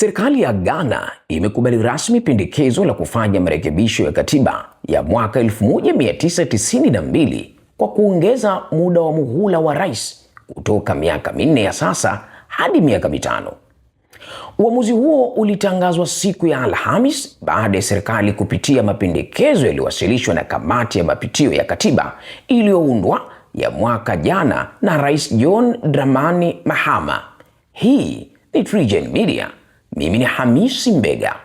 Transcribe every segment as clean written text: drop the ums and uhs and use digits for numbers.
Serikali ya Ghana imekubali rasmi pendekezo la kufanya marekebisho ya katiba ya mwaka 1992 kwa kuongeza muda wa muhula wa rais kutoka miaka 4 ya sasa hadi miaka 5. Uamuzi huo ulitangazwa siku ya Alhamis baada ya serikali kupitia mapendekezo yaliyowasilishwa na kamati ya mapitio ya katiba iliyoundwa ya mwaka jana na Rais John Dramani Mahama. Hii ni TriGen Media. Mimi ni Hamisi Mbega.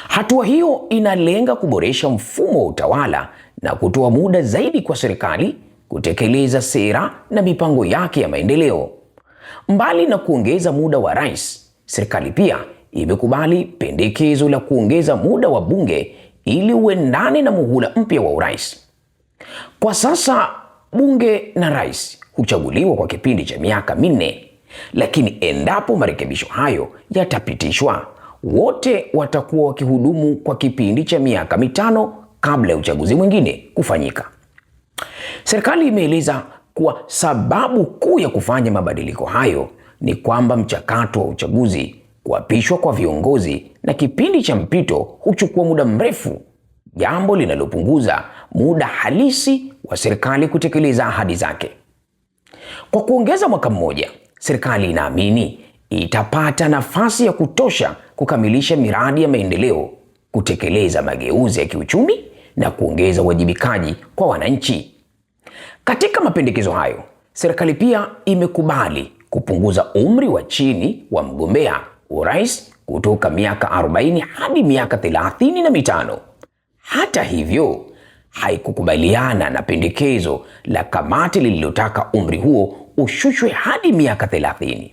Hatua hiyo inalenga kuboresha mfumo wa utawala na kutoa muda zaidi kwa serikali kutekeleza sera na mipango yake ya maendeleo. Mbali na kuongeza muda wa rais, serikali pia imekubali pendekezo la kuongeza muda wa bunge ili uendane na muhula mpya wa urais. Kwa sasa bunge na rais huchaguliwa kwa kipindi cha miaka 4, lakini endapo marekebisho hayo yatapitishwa, wote watakuwa wakihudumu kwa kipindi cha miaka 5 kabla ya uchaguzi mwingine kufanyika. Serikali imeeleza kuwa sababu kuu ya kufanya mabadiliko hayo ni kwamba mchakato wa uchaguzi, kuapishwa kwa viongozi na kipindi cha mpito huchukua muda mrefu, jambo linalopunguza muda halisi wa serikali kutekeleza ahadi zake. Kwa kuongeza mwaka mmoja, serikali inaamini itapata nafasi ya kutosha kukamilisha miradi ya maendeleo, kutekeleza mageuzi ya kiuchumi na kuongeza uwajibikaji kwa wananchi. Katika mapendekezo hayo, serikali pia imekubali kupunguza umri wa chini wa mgombea urais kutoka miaka 40 hadi miaka 35. Hata hivyo, haikukubaliana na pendekezo la kamati lililotaka umri huo ushushwe hadi miaka 30.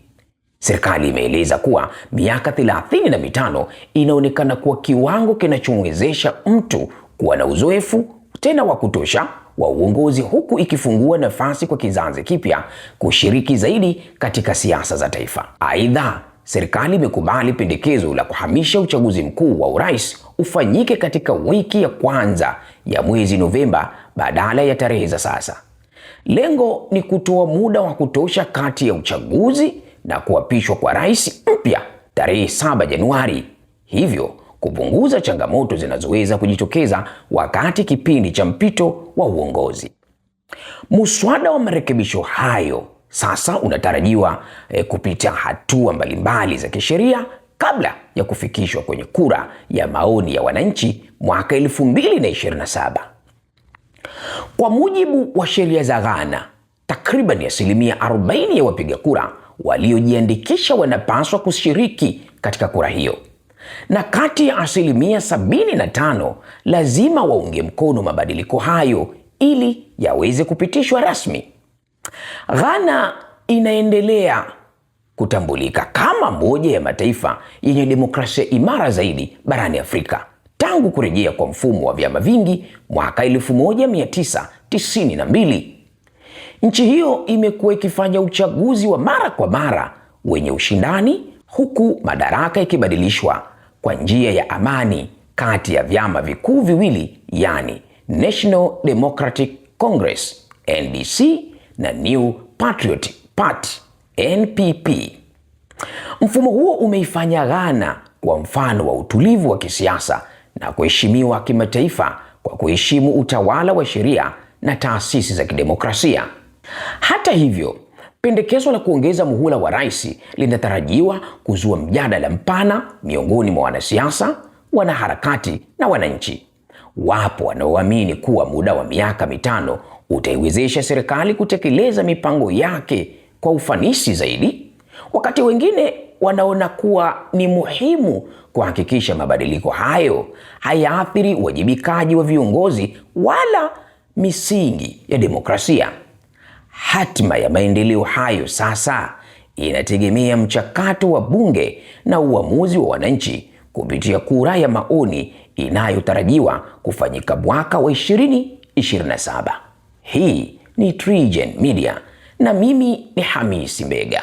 Serikali imeeleza kuwa miaka 35 inaonekana kuwa kiwango kinachomwezesha mtu kuwa na uzoefu tena wa kutosha wa uongozi, huku ikifungua nafasi kwa kizazi kipya kushiriki zaidi katika siasa za taifa. Aidha, serikali imekubali pendekezo la kuhamisha uchaguzi mkuu wa urais ufanyike katika wiki ya kwanza ya mwezi Novemba badala ya tarehe za sasa. Lengo ni kutoa muda wa kutosha kati ya uchaguzi na kuapishwa kwa rais mpya tarehe 7 Januari. Hivyo kupunguza changamoto zinazoweza kujitokeza wakati kipindi cha mpito wa uongozi. Muswada wa marekebisho hayo sasa unatarajiwa kupitia hatua mbalimbali za kisheria kabla ya kufikishwa kwenye kura ya maoni ya wananchi mwaka 2027. Kwa mujibu wa sheria za Ghana, takriban 40% ya wapiga kura waliojiandikisha wanapaswa kushiriki katika kura hiyo, na kati ya 75% lazima waunge mkono mabadiliko hayo ili yaweze kupitishwa rasmi. Ghana inaendelea kutambulika kama moja ya mataifa yenye demokrasia imara zaidi barani Afrika tangu kurejea kwa mfumo wa vyama vingi mwaka 1992. Nchi hiyo imekuwa ikifanya uchaguzi wa mara kwa mara wenye ushindani, huku madaraka ikibadilishwa kwa njia ya amani kati ya vyama vikuu viwili, yani National Democratic Congress NDC na New Patriot Party NPP. Mfumo huo umeifanya Ghana kwa mfano wa utulivu wa kisiasa na kuheshimiwa kimataifa kwa kuheshimu utawala wa sheria na taasisi za kidemokrasia. Hata hivyo, pendekezo la kuongeza muhula wa rais linatarajiwa kuzua mjadala mpana miongoni mwa wanasiasa, wanaharakati na wananchi. Wapo wanaoamini kuwa muda wa miaka 5 utaiwezesha serikali kutekeleza mipango yake kwa ufanisi zaidi, wakati wengine wanaona kuwa ni muhimu kuhakikisha mabadiliko hayo hayaathiri uwajibikaji wa viongozi wala misingi ya demokrasia. Hatima ya maendeleo hayo sasa inategemea mchakato wa bunge na uamuzi wa wananchi kupitia kura ya maoni inayotarajiwa kufanyika mwaka wa 2027. Hii ni TriGen Media na mimi ni Hamisi Mbega.